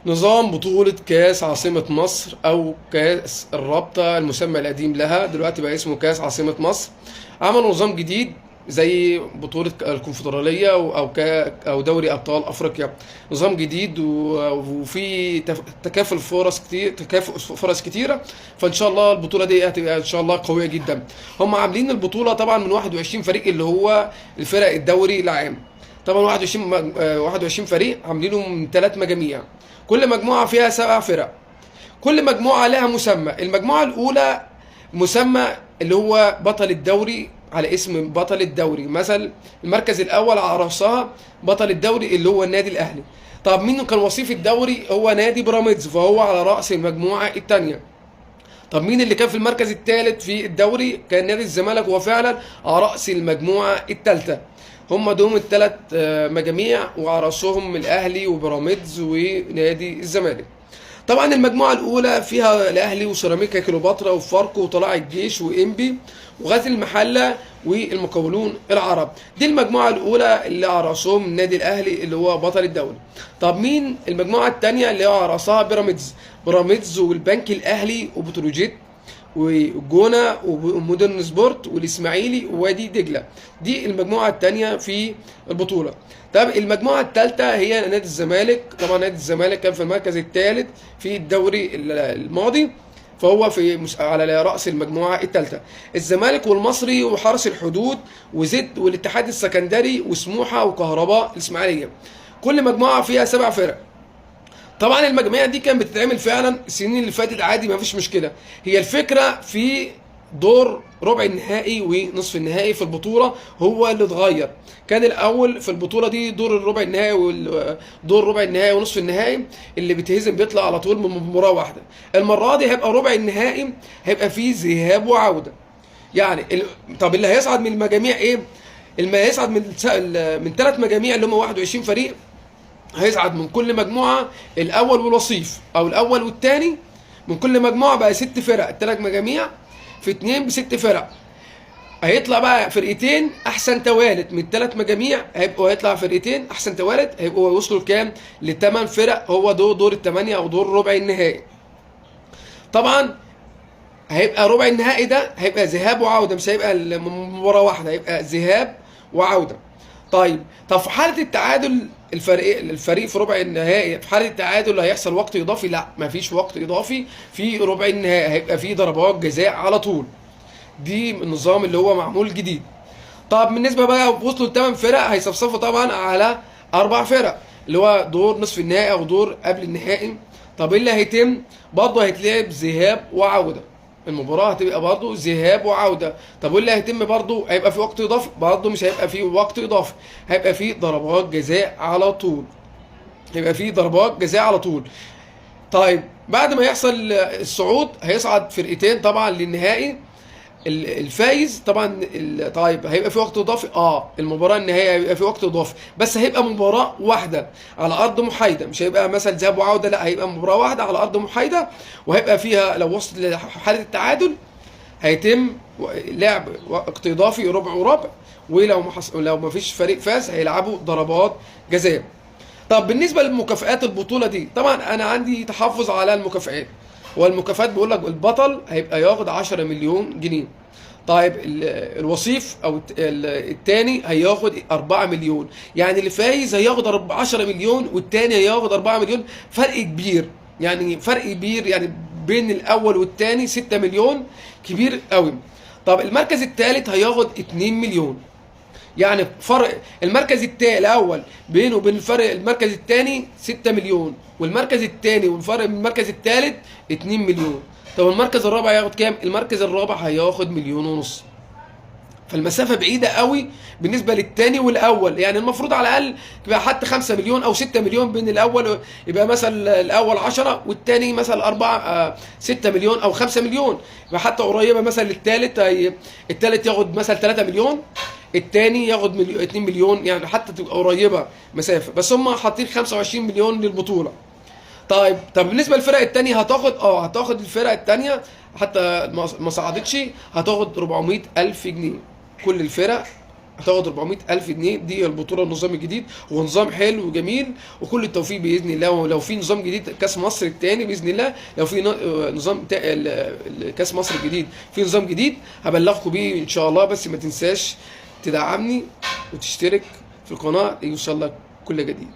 نظام بطولة كأس عاصمة مصر أو كأس الرابطة المسمى القديم لها دلوقتي بقى اسمه كأس عاصمة مصر. عملوا نظام جديد زي بطولة الكونفدرالية أو دوري أبطال أفريقيا. نظام جديد وفي تكافل فرص كتير، تكافؤ فرص كتيرة. فإن شاء الله البطولة دي هتبقى إن شاء الله قوية جدا. هم عاملين البطولة طبعا من 21 فريق اللي هو الفرق الدوري العام. طبعا 21 فريق عاملينه من 3 مجاميع، كل مجموعة فيها 7 فرق. كل مجموعة لها مسمى. المجموعة الأولى مسمى اللي هو بطل الدوري، على اسم بطل الدوري. مثلا المركز الأول على رأسها بطل الدوري اللي هو النادي الأهلي. طب مين كان وصيف الدوري؟ هو نادي بيراميدز، فهو على رأس المجموعة الثانية. طب مين اللي كان في المركز الثالث في الدوري؟ كان نادي الزمالك، وهو فعلا على رأس المجموعة الثالثة. هم دوم الثلاث مجاميع، وعلى رأسهم الأهلي وبيراميدز ونادي الزمالك. طبعا المجموعة الأولى فيها الأهلي وسيراميكا كليوباترا وفاركو وطلائع الجيش وإنبي وغزل المحلة والمقاولون العرب. دي المجموعة الأولى اللي على رأسهم النادي الأهلي اللي هو بطل الدوري. طب مين المجموعة الثانية اللي هو على رأسها بيراميدز؟ بيراميدز والبنك الأهلي وبتروجيت والجونه ومودرن سبورت والاسماعيلي ووادي دجله. دي المجموعه الثانيه في البطوله. طب المجموعه الثالثه هي نادي الزمالك. طبعا نادي الزمالك كان في المركز الثالث في الدوري الماضي، فهو على راس المجموعه الثالثه. الزمالك والمصري وحرس الحدود وزد والاتحاد السكندري وسموحه وكهرباء الاسماعيليه. كل مجموعه فيها 7 فرق. طبعا المجموعه دي كانت بتتعمل فعلا السنين اللي فاتت عادي، ما فيش مشكله. هي الفكره في دور ربع النهائي ونصف النهائي في البطوله هو اللي اتغير. كان الاول في البطوله دي دور الربع النهائي ودور ربع النهائي ونصف النهائي اللي بيتهزم بيطلع على طول من مباراه واحده. المره دي هيبقى ربع النهائي هيبقى فيه ذهاب وعوده. يعني طب اللي هيصعد من المجاميع ايه؟ اللي هيصعد من 3 مجاميع اللي هم 21 فريق، هيصعد من كل مجموعة الأول والوصيف أو الأول والثاني. من كل مجموعة بقى 6 فرق، ال3 مجاميع في 2 ب6 فرق. هيطلع بقى فرقتين أحسن توالت من ال3 مجاميع، هيطلع فرقتين أحسن توالت، هيبقوا يوصلوا لكام؟ ل8 فرق. هو دور ال8 أو دور ربع النهائي. طبعا هيبقى ربع النهائي ده هيبقى ذهاب وعودة، مش هيبقى مباراة واحدة، هيبقى ذهاب وعودة. طب في حالة التعادل الفريق في ربع النهائي، في حالة التعادل هيحصل وقت إضافي؟ لا، مفيش وقت إضافي في ربع النهائي، هيبقى في ضربات جزاء على طول. دي النظام اللي هو معمول جديد. طب بالنسبة بقى وصلوا ل8 فرق، هيصفصفوا طبعا على 4 فرق اللي هو دور نصف النهائي أو دور قبل النهائي. طب إيه اللي هيتم؟ برضه هيتلعب ذهاب وعودة. المباراة هتبقى برضه ذهاب وعودة. طب واللي هيتم برضه هيبقى في وقت إضافي؟ برضه مش هيبقى في وقت إضافي، هيبقى في ضربات جزاء على طول. هيبقى في ضربات جزاء على طول. طيب بعد ما يحصل الصعود هيصعد فرقتين طبعا للنهائي. الفايز طبعا طيب هيبقى في وقت اضافي. المباراه النهائيه هيبقى في وقت اضافي، بس هيبقى مباراه واحده على ارض محايده، مش هيبقى مثلا ذهاب وعوده، لا، هيبقى مباراه واحده على ارض محايده. وهيبقى فيها لو وصلت لحاله التعادل هيتم لعب وقت اضافي ربع وربع. لو ما فيش فريق فاز هيلعبوا ضربات جزاء. طب بالنسبه لمكافئات البطوله دي، طبعا انا عندي تحفظ على المكافئات. والمكافآت بيقول لك البطل هيبقى ياخد 10 مليون جنيه. طيب الوصيف او الثاني هياخد 4 مليون. يعني اللي فايز هياخد 10 مليون والثاني هياخد 4 مليون. فرق كبير، يعني فرق كبير، يعني بين الاول والثاني 6 مليون، كبير قوي. طب المركز الثالث هياخد 2 مليون. يعني فرق المركز الاول بينه وبين الفرق المركز الثاني 6 مليون، والمركز الثاني والفرق من المركز الثالث 2 مليون. طب المركز الرابع هياخد كام؟ المركز الرابع هياخد 1.5 مليون. فالمسافه بعيده قوي بالنسبه للثاني والاول. يعني المفروض على الاقل يبقى حتى 5 مليون او 6 مليون بين الاول، يبقى مثلا الاول 10 والثاني مثلا 4 6 مليون او 5 مليون، يبقى حتى قريبه مثلا للثالث. الثالث ياخد مثلا 3 مليون، الثاني ياخد 2 مليون، يعني حتى تبقى قريبه مسافه. بس هم حاطين 25 مليون للبطوله. طب بالنسبه للفرق الثانيه هتاخد الفرق الثانيه حتى ما صعدتش، هتاخد 400 الف جنيه كل الفرق هتاخد 400,000 جنيه. دي البطوله النظام الجديد، ونظام حلو وجميل، وكل التوفيق باذن الله. ولو في نظام جديد كاس مصر الثاني باذن الله، لو في نظام كاس مصر الجديد في نظام جديد هبلغكم بيه ان شاء الله. بس ما تنساش تدعمني وتشترك في القناه يوصل لك كل جديد.